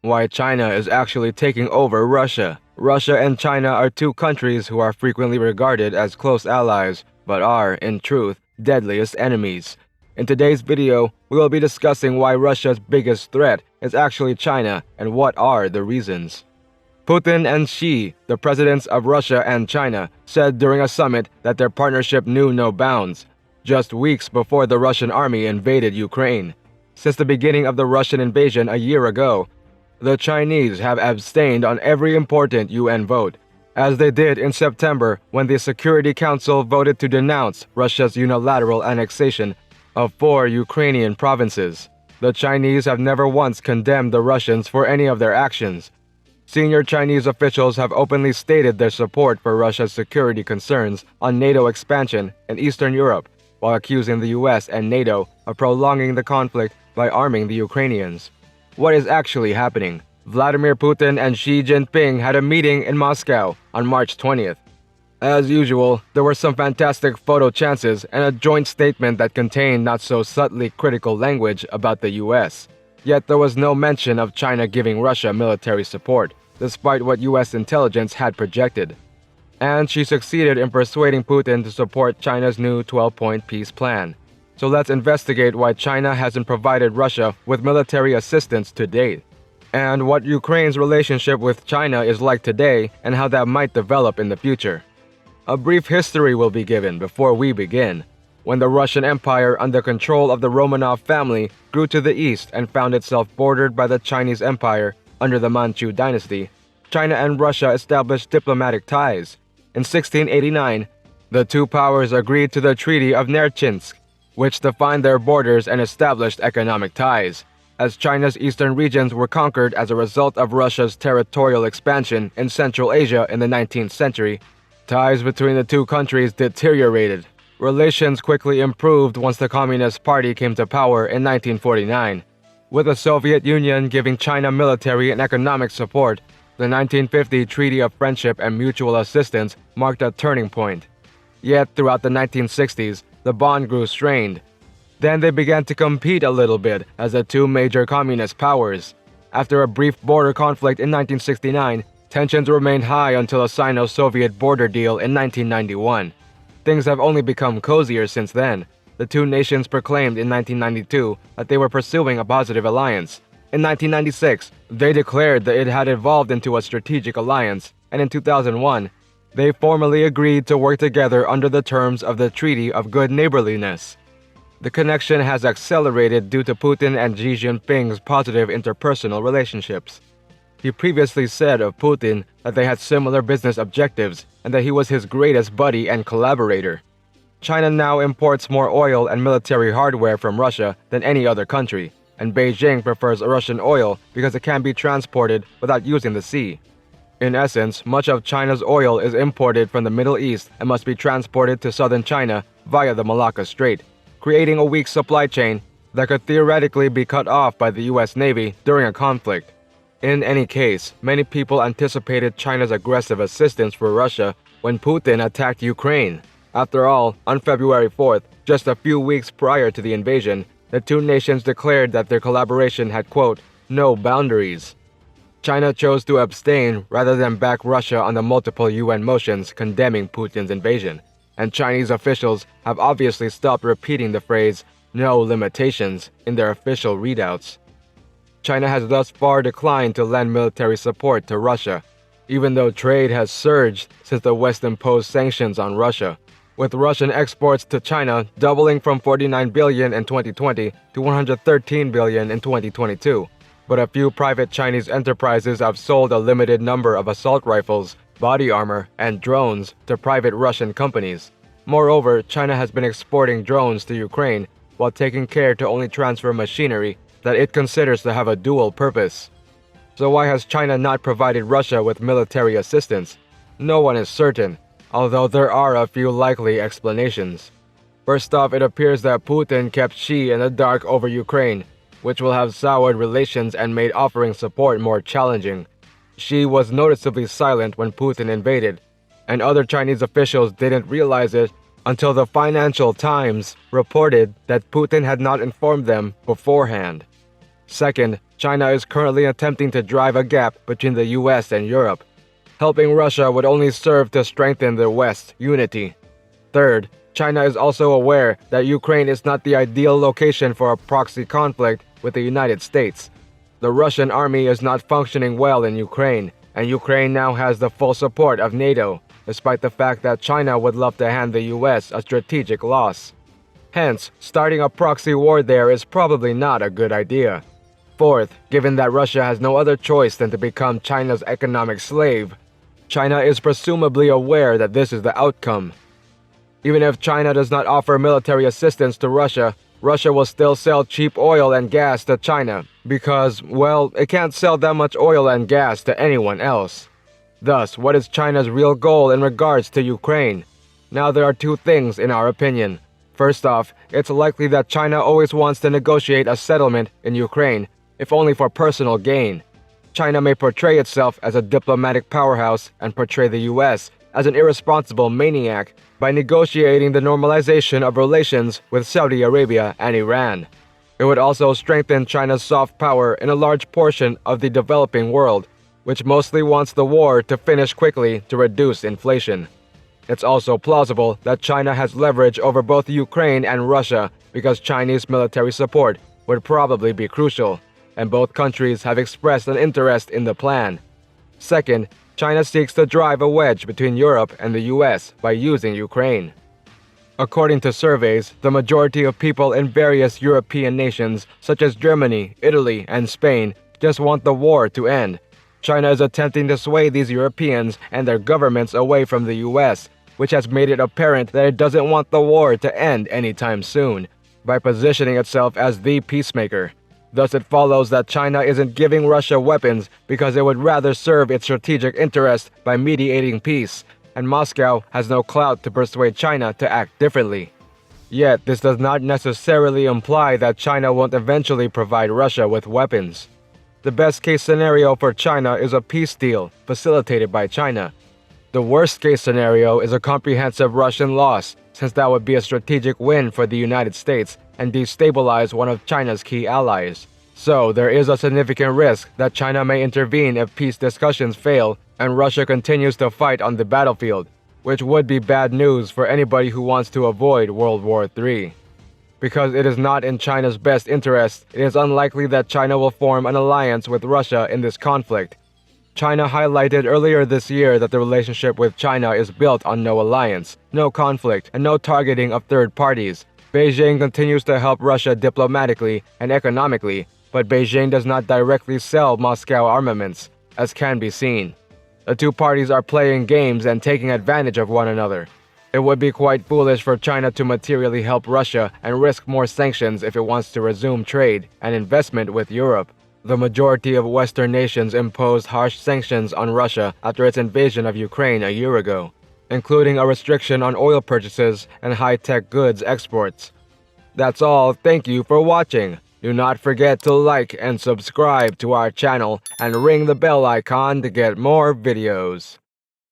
Why China is actually taking over Russia. Russia and China are two countries who are frequently regarded as close allies, but are, in truth, deadliest enemies. In today's video, we will be discussing why Russia's biggest threat is actually China and what are the reasons. Putin and Xi, the presidents of Russia and China, said during a summit that their partnership knew no bounds, just weeks before the Russian army invaded Ukraine. Since the beginning of the Russian invasion a year ago, the Chinese have abstained on every important UN vote, as they did in September when the Security Council voted to denounce Russia's unilateral annexation of 4 Ukrainian provinces. The Chinese have never once condemned the Russians for any of their actions. Senior Chinese officials have openly stated their support for Russia's security concerns on NATO expansion in Eastern Europe, while accusing the US and NATO of prolonging the conflict by arming the Ukrainians. What is actually happening? Vladimir Putin and Xi Jinping had a meeting in Moscow on March 20th. As usual, there were some fantastic photo chances and a joint statement that contained not so subtly critical language about the US. Yet there was no mention of China giving Russia military support, despite what US intelligence had projected. And she succeeded in persuading Putin to support China's new 12-point peace plan. So let's investigate why China hasn't provided Russia with military assistance to date, and what Ukraine's relationship with China is like today and how that might develop in the future. A brief history will be given before we begin. When the Russian Empire under control of the Romanov family grew to the east and found itself bordered by the Chinese Empire under the Manchu dynasty, China and Russia established diplomatic ties. In 1689, the two powers agreed to the Treaty of Nerchinsk, which defined their borders and established economic ties, as China's eastern regions were conquered as a result of Russia's territorial expansion in Central Asia in the 19th century. Ties between the two countries deteriorated. Relations quickly improved once the Communist Party came to power in 1949. With the Soviet Union giving China military and economic support, the 1950 Treaty of Friendship and Mutual Assistance marked a turning point. Yet throughout the 1960s, the bond grew strained. Then they began to compete a little bit as the two major communist powers. After a brief border conflict in 1969, tensions remained high until a Sino-Soviet border deal in 1991. Things have only become cozier since then. The two nations proclaimed in 1992 that they were pursuing a positive alliance. In 1996, they declared that it had evolved into a strategic alliance, and in 2001, they formally agreed to work together under the terms of the Treaty of Good Neighborliness. The connection has accelerated due to Putin and Xi Jinping's positive interpersonal relationships. He previously said of Putin that they had similar business objectives and that he was his greatest buddy and collaborator. China now imports more oil and military hardware from Russia than any other country, and Beijing prefers Russian oil because it can be transported without using the sea. In essence, much of China's oil is imported from the Middle East and must be transported to southern China via the Malacca Strait, creating a weak supply chain that could theoretically be cut off by the US Navy during a conflict. In any case, many people anticipated China's aggressive assistance for Russia when Putin attacked Ukraine. After all, on February 4th, just a few weeks prior to the invasion, the two nations declared that their collaboration had, quote, no boundaries. China chose to abstain rather than back Russia on the multiple UN motions condemning Putin's invasion, and Chinese officials have obviously stopped repeating the phrase, no limitations, in their official readouts. China has thus far declined to lend military support to Russia, even though trade has surged since the West imposed sanctions on Russia, with Russian exports to China doubling from $49 billion in 2020 to $113 billion in 2022. But a few private Chinese enterprises have sold a limited number of assault rifles, body armor, and drones to private Russian companies. Moreover, China has been exporting drones to Ukraine while taking care to only transfer machinery that it considers to have a dual purpose. So why has China not provided Russia with military assistance? No one is certain, although there are a few likely explanations. First off, it appears that Putin kept Xi in the dark over Ukraine, which will have soured relations and made offering support more challenging. Xi was noticeably silent when Putin invaded, and other Chinese officials didn't realize it until the Financial Times reported that Putin had not informed them beforehand. Second, China is currently attempting to drive a gap between the US and Europe. Helping Russia would only serve to strengthen the West's unity. Third, China is also aware that Ukraine is not the ideal location for a proxy conflict with the United States. The Russian army is not functioning well in Ukraine, and Ukraine now has the full support of NATO, despite the fact that China would love to hand the US a strategic loss. Hence, starting a proxy war there is probably not a good idea. Fourth, given that Russia has no other choice than to become China's economic slave, China is presumably aware that this is the outcome. Even if China does not offer military assistance to Russia, Russia will still sell cheap oil and gas to China because, well, it can't sell that much oil and gas to anyone else. Thus, what is China's real goal in regards to Ukraine? Now there are two things in our opinion. First off, it's likely that China always wants to negotiate a settlement in Ukraine, if only for personal gain. China may portray itself as a diplomatic powerhouse and portray the US as an irresponsible maniac by negotiating the normalization of relations with Saudi Arabia and Iran. It would also strengthen China's soft power in a large portion of the developing world, which mostly wants the war to finish quickly to reduce inflation. It's also plausible that China has leverage over both Ukraine and Russia because Chinese military support would probably be crucial, and both countries have expressed an interest in the plan. Second, China seeks to drive a wedge between Europe and the US by using Ukraine. According to surveys, the majority of people in various European nations, such as Germany, Italy, and Spain, just want the war to end. China is attempting to sway these Europeans and their governments away from the US, which has made it apparent that it doesn't want the war to end anytime soon, by positioning itself as the peacemaker. Thus, it follows that China isn't giving Russia weapons because it would rather serve its strategic interest by mediating peace, and Moscow has no clout to persuade China to act differently. Yet, this does not necessarily imply that China won't eventually provide Russia with weapons. The best-case scenario for China is a peace deal facilitated by China. The worst-case scenario is a comprehensive Russian loss, since that would be a strategic win for the United States and destabilize one of China's key allies. So, there is a significant risk that China may intervene if peace discussions fail and Russia continues to fight on the battlefield, which would be bad news for anybody who wants to avoid World War III. Because it is not in China's best interest, it is unlikely that China will form an alliance with Russia in this conflict. China highlighted earlier this year that the relationship with China is built on no alliance, no conflict, and no targeting of third parties. Beijing continues to help Russia diplomatically and economically, but Beijing does not directly sell Moscow armaments, as can be seen. The two parties are playing games and taking advantage of one another. It would be quite foolish for China to materially help Russia and risk more sanctions if it wants to resume trade and investment with Europe. The majority of Western nations imposed harsh sanctions on Russia after its invasion of Ukraine a year ago, including a restriction on oil purchases and high-tech goods exports. That's all. Thank you for watching. Do not forget to like and subscribe to our channel and ring the bell icon to get more videos.